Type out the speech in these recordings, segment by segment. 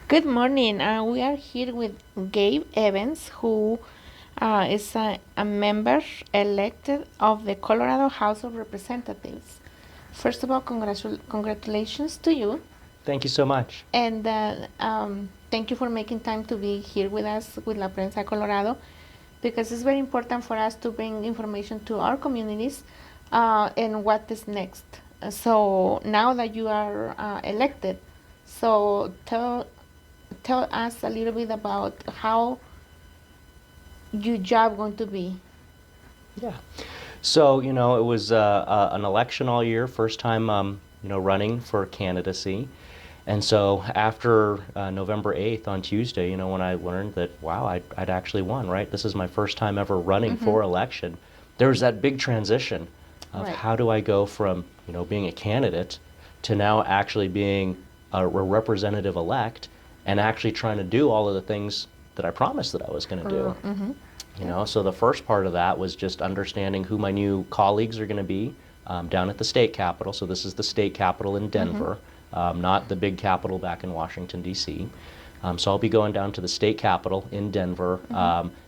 Good morning. We are here with Gabe Evans, who is a member elected of the Colorado House of Representatives. First of all, congratulations to you. Thank you so much. And thank you for making time to be here with us with La Prensa Colorado, because it's very important for us to bring information to our communities and what is next. So now that you are elected, so tell us a little bit about how your job going to be. Yeah. So, it was an election all year, first time, running for candidacy. And so after November 8th on Tuesday, when I learned that, wow, I'd actually won, right? This is my first time ever running for election. There was that big transition of Right. how do I go from, being a candidate to now actually being a representative elect and actually trying to do all of the things that I promised that I was going to do. So the first part of that was just understanding who my new colleagues are going to be down at the state capitol. So this is the state capitol in Denver, not the big capitol back in Washington, D.C. So I'll be going down to the state capitol in Denver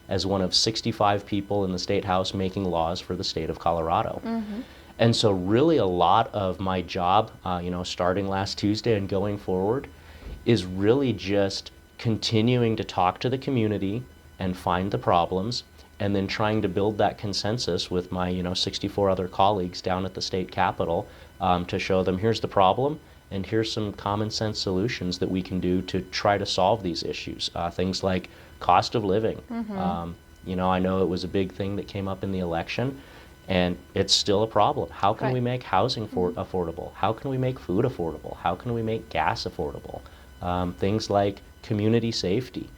as one of 65 people in the state house making laws for the state of Colorado. And so really a lot of my job, starting last Tuesday and going forward, is really just continuing to talk to the community and find the problems, and then trying to build that consensus with my 64 other colleagues down at the state capitol to show them here's the problem and here's some common sense solutions that we can do to try to solve these issues. Things like cost of living. I know it was a big thing that came up in the election, and it's still a problem. How can we make housing affordable? How can we make food affordable? How can we make gas affordable? Things like community safety.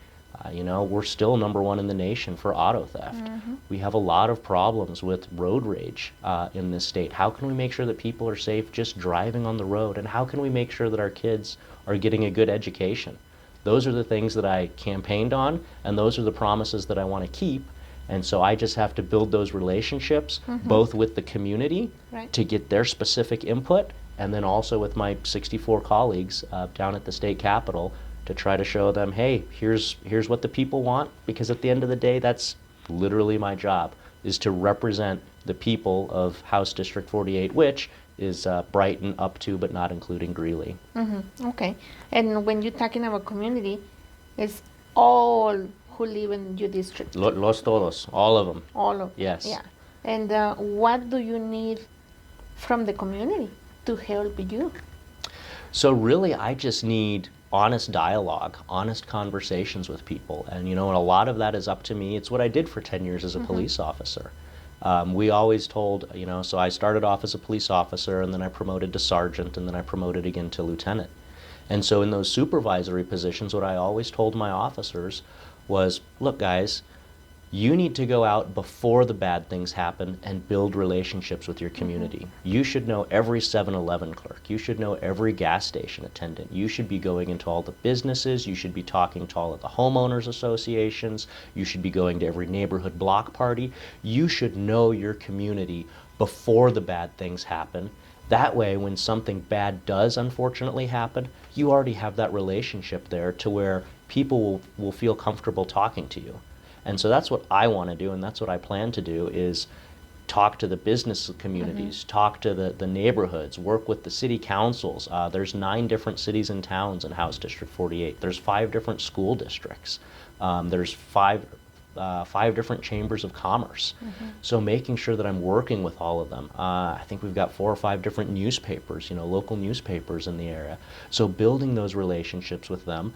We're still #1 in the nation for auto theft. We have a lot of problems with road rage in this state. How can we make sure that people are safe just driving on the road? And how can we make sure that our kids are getting a good education? Those are the things that I campaigned on, and those are the promises that I want to keep. And so I just have to build those relationships, both with the community to get their specific input, and then also with my 64 colleagues down at the state capitol to try to show them, hey, here's what the people want, because at the end of the day, that's literally my job, is to represent the people of House District 48, which is Brighton up to but not including Greeley. Okay. And when you're talking about community, it's all who live in your district. Los todos, all of them. All of them. Yes. Yeah. And what do you need from the community to help you? So really, I just need honest dialogue, honest conversations with people. And and a lot of that is up to me. It's what I did for 10 years as a police officer. We always told, so I started off as a police officer, and then I promoted to sergeant, and then I promoted again to lieutenant. And so in those supervisory positions, what I always told my officers was, look, guys, you need to go out before the bad things happen and build relationships with your community. You should know every 7-Eleven clerk. You should know every gas station attendant. You should be going into all the businesses. You should be talking to all of the homeowners associations. You should be going to every neighborhood block party. You should know your community before the bad things happen. That way, when something bad does unfortunately happen, you already have that relationship there to where people will feel comfortable talking to you. And so that's what I want to do, and that's what I plan to do, is talk to the business communities, talk to the neighborhoods, work with the city councils. There's 9 different cities and towns in House District 48. There's 5 different school districts. There's 5 different chambers of commerce. So making sure that I'm working with all of them. I think we've got 4 or 5 different newspapers, local newspapers in the area. So building those relationships with them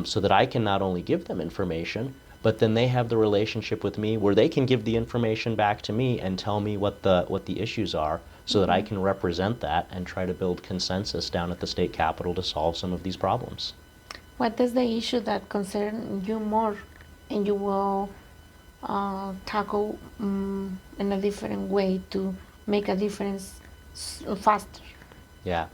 so that I can not only give them information, but then they have the relationship with me where they can give the information back to me and tell me what the issues are, so that I can represent that and try to build consensus down at the state capitol to solve some of these problems. What is the issue that concern you more, and you will tackle in a different way to make a difference faster? Yeah.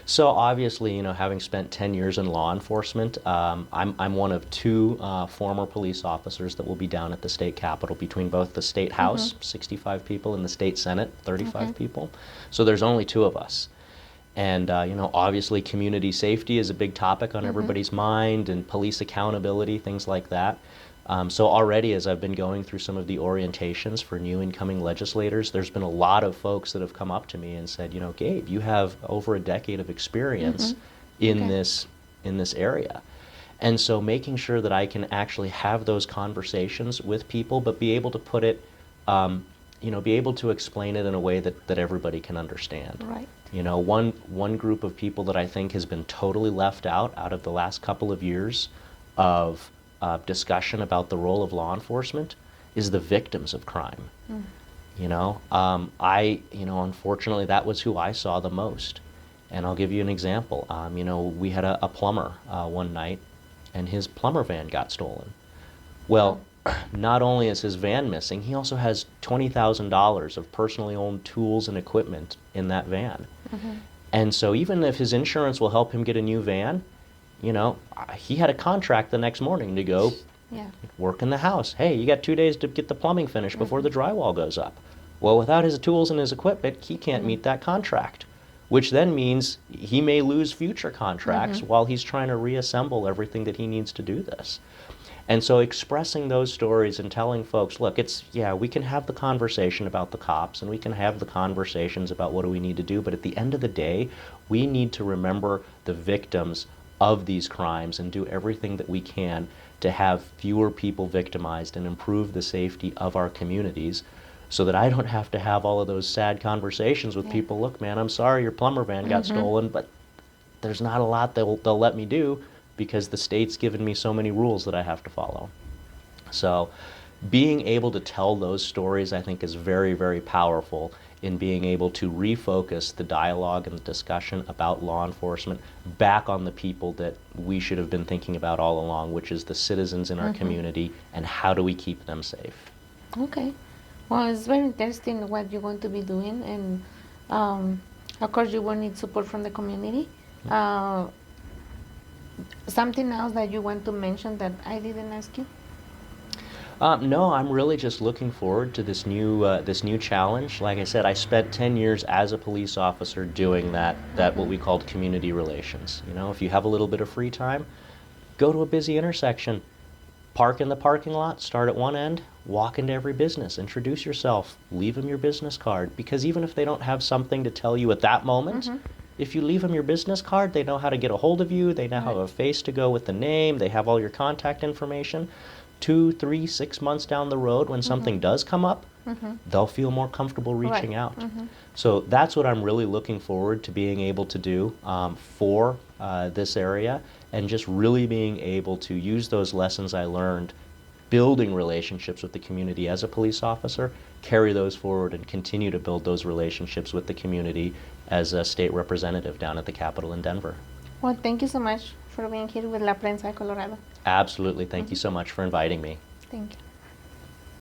So obviously, having spent 10 years in law enforcement, I'm one of two former police officers that will be down at the state capitol between both the state house, 65 people, and the state senate, 35 people. So there's only two of us. And, obviously community safety is a big topic on everybody's mind, and police accountability, things like that. So already, as I've been going through some of the orientations for new incoming legislators, there's been a lot of folks that have come up to me and said, Gabe, you have over a decade of experience in this area. And so making sure that I can actually have those conversations with people, but be able to put it, be able to explain it in a way that everybody can understand. Right. One group of people that I think has been totally left out of the last couple of years of discussion about the role of law enforcement is the victims of crime. Unfortunately, that was who I saw the most. And I'll give you an example. We had a plumber one night, and his plumber van got stolen. Well, not only is his van missing, he also has $20,000 of personally owned tools and equipment in that van. And so even if his insurance will help him get a new van, he had a contract the next morning to go work in the house. Hey, you got 2 days to get the plumbing finished before the drywall goes up. Well, without his tools and his equipment, he can't meet that contract, which then means he may lose future contracts while he's trying to reassemble everything that he needs to do this. And so expressing those stories and telling folks, look, we can have the conversation about the cops, and we can have the conversations about what do we need to do, but at the end of the day, we need to remember the victims of these crimes and do everything that we can to have fewer people victimized and improve the safety of our communities, so that I don't have to have all of those sad conversations with people. Look, man, I'm sorry your plumber van got stolen, but there's not a lot they'll let me do because the state's given me so many rules that I have to follow. So being able to tell those stories, I think, is very, very powerful in being able to refocus the dialogue and the discussion about law enforcement back on the people that we should have been thinking about all along, which is the citizens in our community, and how do we keep them safe. Okay. Well, it's very interesting what you're going to be doing, and of course you will need support from the community. Something else that you want to mention that I didn't ask you? No, I'm really just looking forward to this new challenge. Like I said, I spent 10 years as a police officer doing that what we called community relations. If you have a little bit of free time, go to a busy intersection, park in the parking lot, start at one end, walk into every business, introduce yourself, leave them your business card. Because even if they don't have something to tell you at that moment, if you leave them your business card, they know how to get a hold of you, they now have a face to go with the name, they have all your contact information. 2, 3, 6 months down the road, when something does come up, they'll feel more comfortable reaching out. So that's what I'm really looking forward to being able to do for this area, and just really being able to use those lessons I learned building relationships with the community as a police officer, carry those forward and continue to build those relationships with the community as a state representative down at the Capitol in Denver. Well, thank you so much for being here with La Prensa de Colorado. Absolutely. Thank you so much for inviting me. Thank you.